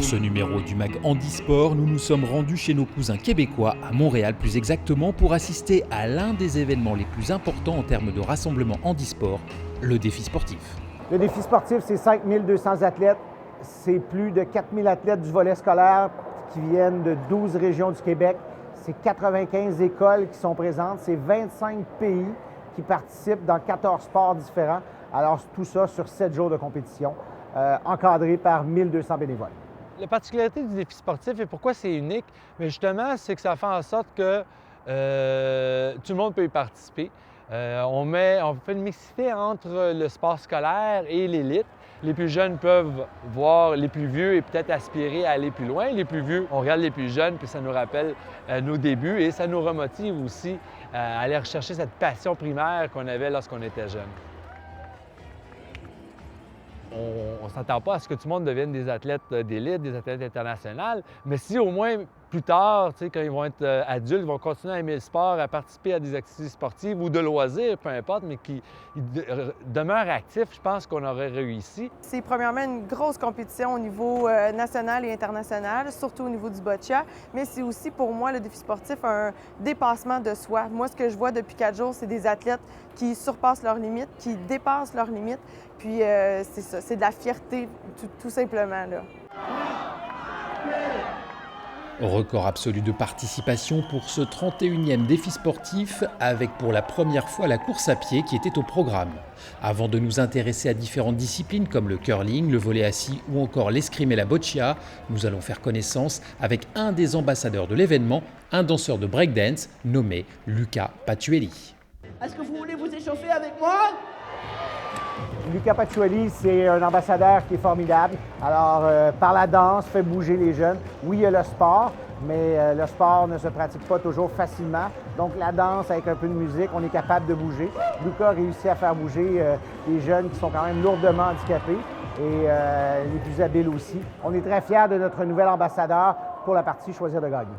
Pour ce numéro du Mag Handisport, nous nous sommes rendus chez nos cousins québécois, à Montréal plus exactement, pour assister à l'un des événements les plus importants en termes de rassemblement handisport, le défi sportif. Le défi sportif, c'est 5200 athlètes. C'est plus de 4000 athlètes du volet scolaire qui viennent de 12 régions du Québec. C'est 95 écoles qui sont présentes. C'est 25 pays qui participent dans 14 sports différents. Alors, tout ça sur 7 jours de compétition, encadré par 1200 bénévoles. La particularité du défi sportif et pourquoi c'est unique, mais justement, c'est que ça fait en sorte que tout le monde peut y participer. On fait une mixité entre le sport scolaire et l'élite. Les plus jeunes peuvent voir les plus vieux et peut-être aspirer à aller plus loin. Les plus vieux, on regarde les plus jeunes, puis ça nous rappelle nos débuts et ça nous remotive aussi à aller rechercher cette passion primaire qu'on avait lorsqu'on était jeune. On ne s'attend pas à ce que tout le monde devienne des athlètes d'élite, des athlètes internationaux, mais si au moins plus tard, quand ils vont être adultes, ils vont continuer à aimer le sport, à participer à des activités sportives ou de loisirs, peu importe, mais qui demeurent actifs, je pense qu'on aurait réussi. C'est premièrement une grosse compétition au niveau national et international, surtout au niveau du boccia, mais c'est aussi pour moi le défi sportif un dépassement de soi. Moi, ce que je vois depuis 4 jours, c'est des athlètes qui surpassent leurs limites, qui dépassent leurs limites, puis c'est ça, c'est de la fierté tout simplement, là. Record absolu de participation pour ce 31e défi sportif avec pour la première fois la course à pied qui était au programme. Avant de nous intéresser à différentes disciplines comme le curling, le volley assis ou encore l'escrime et la boccia, nous allons faire connaissance avec un des ambassadeurs de l'événement, un danseur de breakdance nommé Luca Patuelli. Est-ce que vous voulez vous échauffer avec moi? Luca Patuelli, c'est un ambassadeur qui est formidable. Alors, par la danse, fait bouger les jeunes. Oui, il y a le sport, mais le sport ne se pratique pas toujours facilement. Donc, la danse avec un peu de musique, on est capable de bouger. Luca réussit à faire bouger les jeunes qui sont quand même lourdement handicapés et les plus habiles aussi. On est très fiers de notre nouvel ambassadeur pour la partie Choisir de gagner.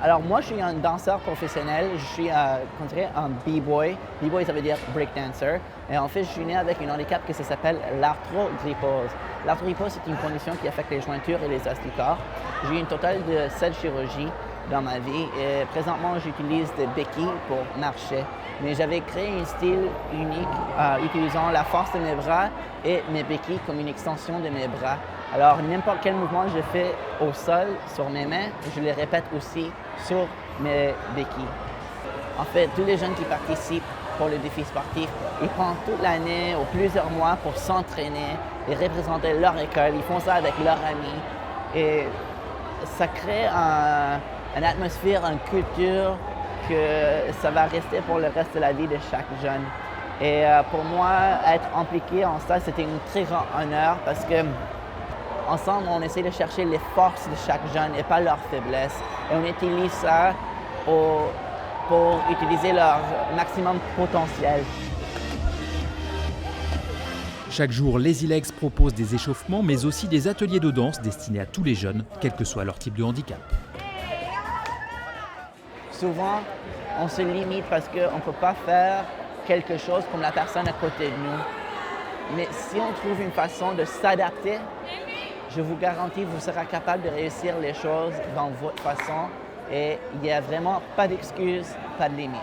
Alors moi, je suis un danseur professionnel, je suis considéré un b-boy. B-boy, ça veut dire breakdancer. Et en fait, je suis né avec un handicap qui s'appelle l'arthrogrypose. L'arthrogrypose, c'est une condition qui affecte les jointures et les os du corps. J'ai eu une totale de 7 chirurgies dans ma vie et présentement, j'utilise des béquilles pour marcher. Mais j'avais créé un style unique utilisant la force de mes bras et mes béquilles comme une extension de mes bras. Alors, n'importe quel mouvement que je fais au sol, sur mes mains, je les répète aussi sur mes béquilles. En fait, tous les jeunes qui participent pour le défi sportif, ils prennent toute l'année ou plusieurs mois pour s'entraîner et représenter leur école. Ils font ça avec leurs amis. Et ça crée une atmosphère, une culture que ça va rester pour le reste de la vie de chaque jeune. Et pour moi, être impliqué en ça, c'était un très grand honneur parce que ensemble, on essaie de chercher les forces de chaque jeune et pas leurs faiblesses. Et on utilise ça pour utiliser leur maximum potentiel. Chaque jour, les ILEX proposent des échauffements, mais aussi des ateliers de danse destinés à tous les jeunes, quel que soit leur type de handicap. Souvent, on se limite parce qu'on ne peut pas faire quelque chose comme la personne à côté de nous. Mais si on trouve une façon de s'adapter, je vous garantis que vous serez capable de réussir les choses dans votre façon et il n'y a vraiment pas d'excuses, pas de limites.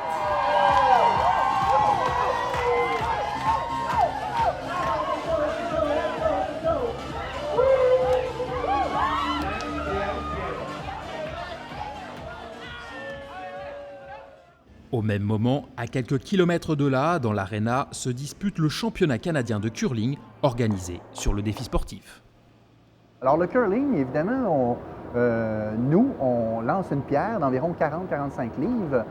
Au même moment, à quelques kilomètres de là, dans l'aréna, se dispute le championnat canadien de curling organisé sur le défi sportif. Alors le curling, évidemment, nous, on lance une pierre d'environ 40-45 livres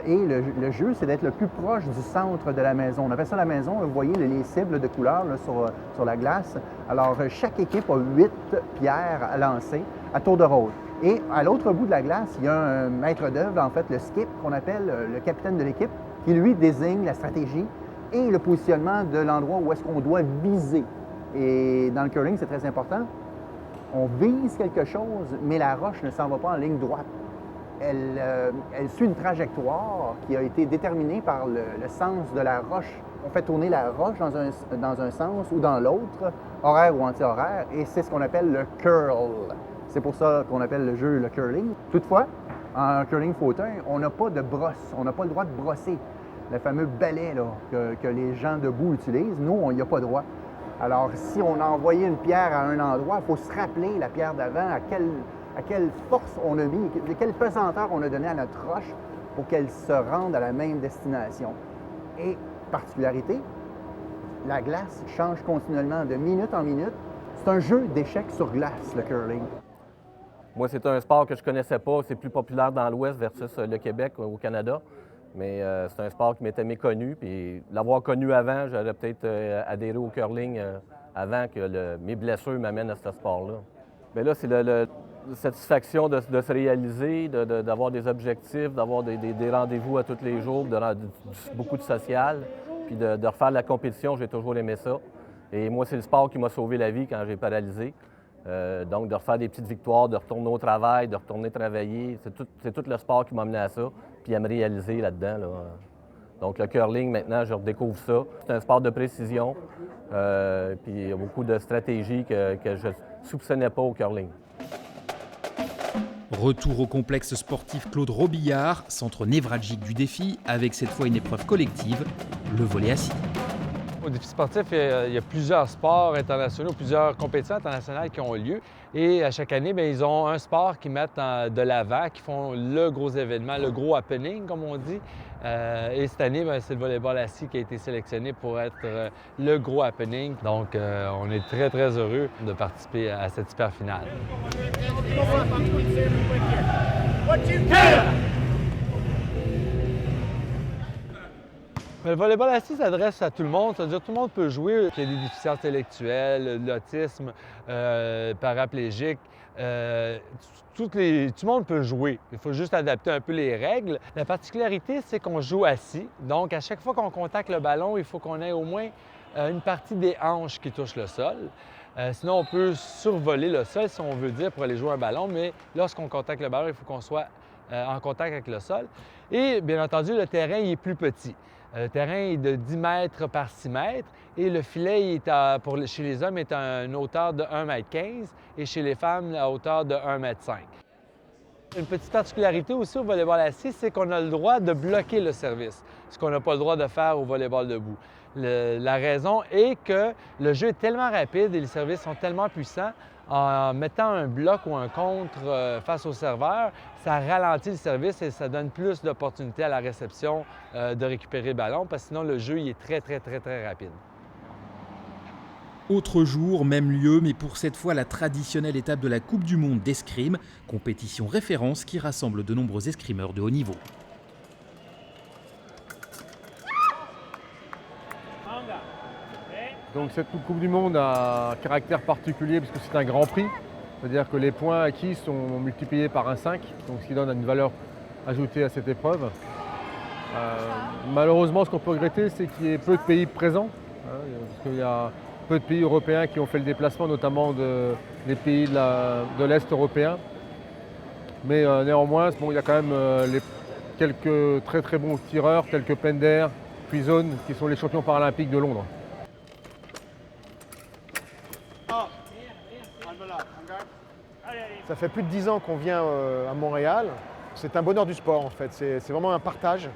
et le jeu, c'est d'être le plus proche du centre de la maison. On appelle ça la maison, vous voyez les cibles de couleur là, sur la glace. Alors chaque équipe a 8 pierres à lancer à tour de rôle. Et à l'autre bout de la glace, il y a un maître d'œuvre, en fait le skip, qu'on appelle le capitaine de l'équipe, qui lui désigne la stratégie et le positionnement de l'endroit où est-ce qu'on doit viser. Et dans le curling, c'est très important. On vise quelque chose, mais la roche ne s'en va pas en ligne droite. Elle suit une trajectoire qui a été déterminée par le sens de la roche on fait tourner la roche dans un sens ou dans l'autre, horaire ou anti-horaire, et c'est ce qu'on appelle le curl. C'est pour ça qu'on appelle le jeu le curling. Toutefois, en curling fauteuil, on n'a pas de brosse, on n'a pas le droit de brosser. Le fameux balai là, que les gens debout utilisent, nous, on n'y a pas droit. Alors, si on a envoyé une pierre à un endroit, il faut se rappeler la pierre d'avant, à quelle force on a mis, quelle pesanteur on a donné à notre roche pour qu'elle se rende à la même destination. Et, particularité, la glace change continuellement de minute en minute. C'est un jeu d'échecs sur glace, le curling. Moi, c'est un sport que je ne connaissais pas. C'est plus populaire dans l'Ouest versus le Québec au Canada. Mais c'est un sport qui m'était méconnu. Puis l'avoir connu avant, j'aurais peut-être adhéré au curling avant que mes blessures m'amènent à ce sport-là. Bien là, c'est la satisfaction de se réaliser, d'avoir des objectifs, d'avoir des rendez-vous à tous les jours, beaucoup de social. Puis de refaire la compétition, j'ai toujours aimé ça. Et moi, c'est le sport qui m'a sauvé la vie quand j'ai paralysé. Donc, de refaire des petites victoires, de retourner au travail, de retourner travailler, c'est tout le sport qui m'a amené à ça, puis à me réaliser là-dedans. Là. Donc, le curling, maintenant, je redécouvre ça. C'est un sport de précision, puis il y a beaucoup de stratégies que je ne soupçonnais pas au curling. Retour au complexe sportif Claude Robillard, centre névralgique du défi, avec cette fois une épreuve collective, le volley assis. Au défi sportif, il y a plusieurs sports internationaux, plusieurs compétitions internationales qui ont lieu. Et à chaque année, bien, ils ont un sport qu'ils mettent de l'avant, qui font le gros événement, le gros happening, comme on dit. Et cette année, bien, c'est le volleyball assis qui a été sélectionné pour être le gros happening. Donc, on est très, très heureux de participer à cette super finale. Le volleyball assis s'adresse à tout le monde, c'est-à-dire tout le monde peut jouer. Il y a des déficiences intellectuelles, l'autisme, paraplégique. Tout le monde peut jouer. Il faut juste adapter un peu les règles. La particularité, c'est qu'on joue assis. Donc, à chaque fois qu'on contacte le ballon, il faut qu'on ait au moins une partie des hanches qui touche le sol. Sinon, on peut survoler le sol, si on veut dire, pour aller jouer un ballon. Mais lorsqu'on contacte le ballon, il faut qu'on soit en contact avec le sol. Et bien entendu, le terrain il est plus petit. Le terrain est de 10 mètres par 6 mètres et le filet chez les hommes est à une hauteur de 1,15 m et chez les femmes à hauteur de 1,5 m. Une petite particularité aussi au volleyball assis, c'est qu'on a le droit de bloquer le service, ce qu'on n'a pas le droit de faire au volleyball debout. La raison est que le jeu est tellement rapide et les services sont tellement puissants, en mettant un bloc ou un contre face au serveur, ça ralentit le service et ça donne plus d'opportunités à la réception de récupérer le ballon, parce que sinon le jeu il est très, très, très, très rapide. Autre jour, même lieu, mais pour cette fois la traditionnelle étape de la Coupe du Monde d'escrime, compétition référence qui rassemble de nombreux escrimeurs de haut niveau. Donc cette Coupe du Monde a un caractère particulier parce que c'est un grand prix. C'est-à-dire que les points acquis sont multipliés par 1,5, donc ce qui donne une valeur ajoutée à cette épreuve. Malheureusement, ce qu'on peut regretter, c'est qu'il y ait peu de pays présents. Parce qu'il y a peu de pays européens qui ont fait le déplacement, notamment des pays de l'Est européen. Mais néanmoins, il y a quand même quelques très très bons tireurs, tels que Pender, Puison, qui sont les champions paralympiques de Londres. Ça fait plus de 10 ans qu'on vient à Montréal. C'est un bonheur du sport en fait. C'est vraiment un partage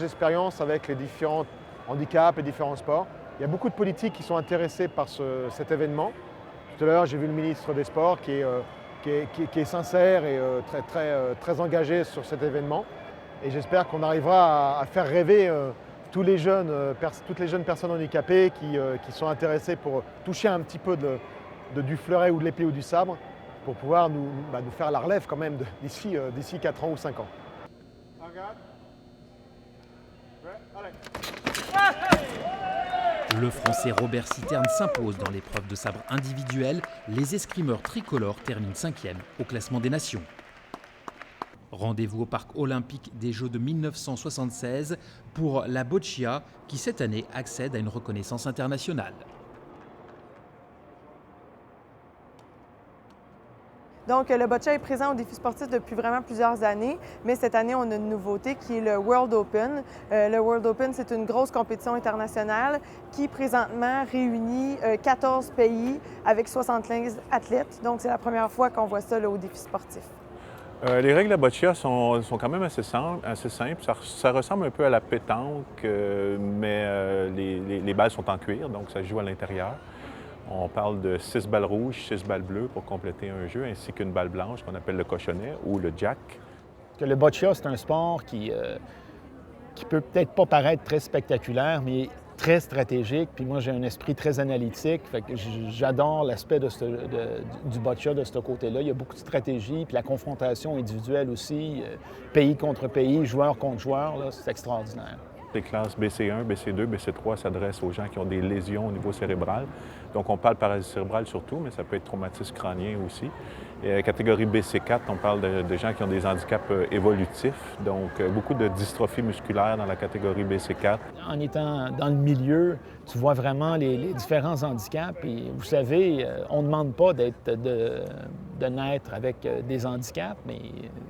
d'expérience avec les différents handicaps et différents sports. Il y a beaucoup de politiques qui sont intéressés par cet événement. Tout à l'heure, j'ai vu le ministre des Sports qui est sincère et très engagé sur cet événement. Et j'espère qu'on arrivera à faire rêver toutes les jeunes personnes handicapées qui sont intéressées pour toucher un petit peu du fleuret ou de l'épée ou du sabre, pour pouvoir nous faire la relève quand même d'ici 4 ans ou 5 ans. Le Français Robert Citerne s'impose dans l'épreuve de sabre individuel. Les escrimeurs tricolores terminent 5e au classement des nations. Rendez-vous au Parc olympique des Jeux de 1976 pour la boccia qui cette année accède à une reconnaissance internationale. Donc, le boccia est présent au défi sportif depuis vraiment plusieurs années, mais cette année, on a une nouveauté qui est le World Open. Le World Open, c'est une grosse compétition internationale qui, présentement, réunit 14 pays avec 75 athlètes. Donc, c'est la première fois qu'on voit ça là, au défi sportif. Les règles de boccia sont quand même assez simples. Ça ressemble un peu à la pétanque, mais les balles sont en cuir, donc ça se joue à l'intérieur. On parle de 6 balles rouges, 6 balles bleues pour compléter un jeu, ainsi qu'une balle blanche qu'on appelle le cochonnet ou le jack. Le boccia, c'est un sport qui peut peut-être pas paraître très spectaculaire, mais très stratégique. Puis moi, j'ai un esprit très analytique. Fait que j'adore l'aspect du boccia de ce côté-là. Il y a beaucoup de stratégie, puis la confrontation individuelle aussi, pays contre pays, joueur contre joueur, c'est extraordinaire. Les classes BC1, BC2, BC3 s'adressent aux gens qui ont des lésions au niveau cérébral. Donc, on parle paralysie cérébrale surtout, mais ça peut être traumatisme crânien aussi. Et catégorie BC4, on parle de gens qui ont des handicaps évolutifs, donc beaucoup de dystrophie musculaire dans la catégorie BC4. En étant dans le milieu, tu vois vraiment les différents handicaps. Et vous savez, on ne demande pas de naître avec des handicaps, mais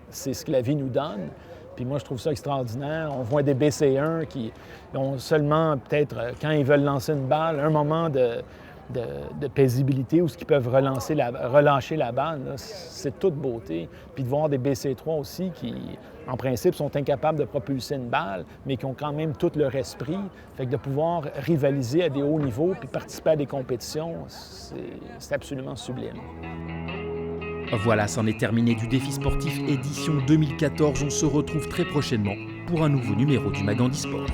c'est ce que la vie nous donne. Puis moi, je trouve ça extraordinaire. On voit des BC1 qui ont seulement, peut-être, quand ils veulent lancer une balle, un moment de paisibilité où ils peuvent relâcher la balle. C'est toute beauté. Puis de voir des BC3 aussi qui, en principe, sont incapables de propulser une balle, mais qui ont quand même tout leur esprit. Fait que de pouvoir rivaliser à des hauts niveaux puis participer à des compétitions, c'est absolument sublime. Voilà, c'en est terminé du défi sportif édition 2014. On se retrouve très prochainement pour un nouveau numéro du Mag Handisport.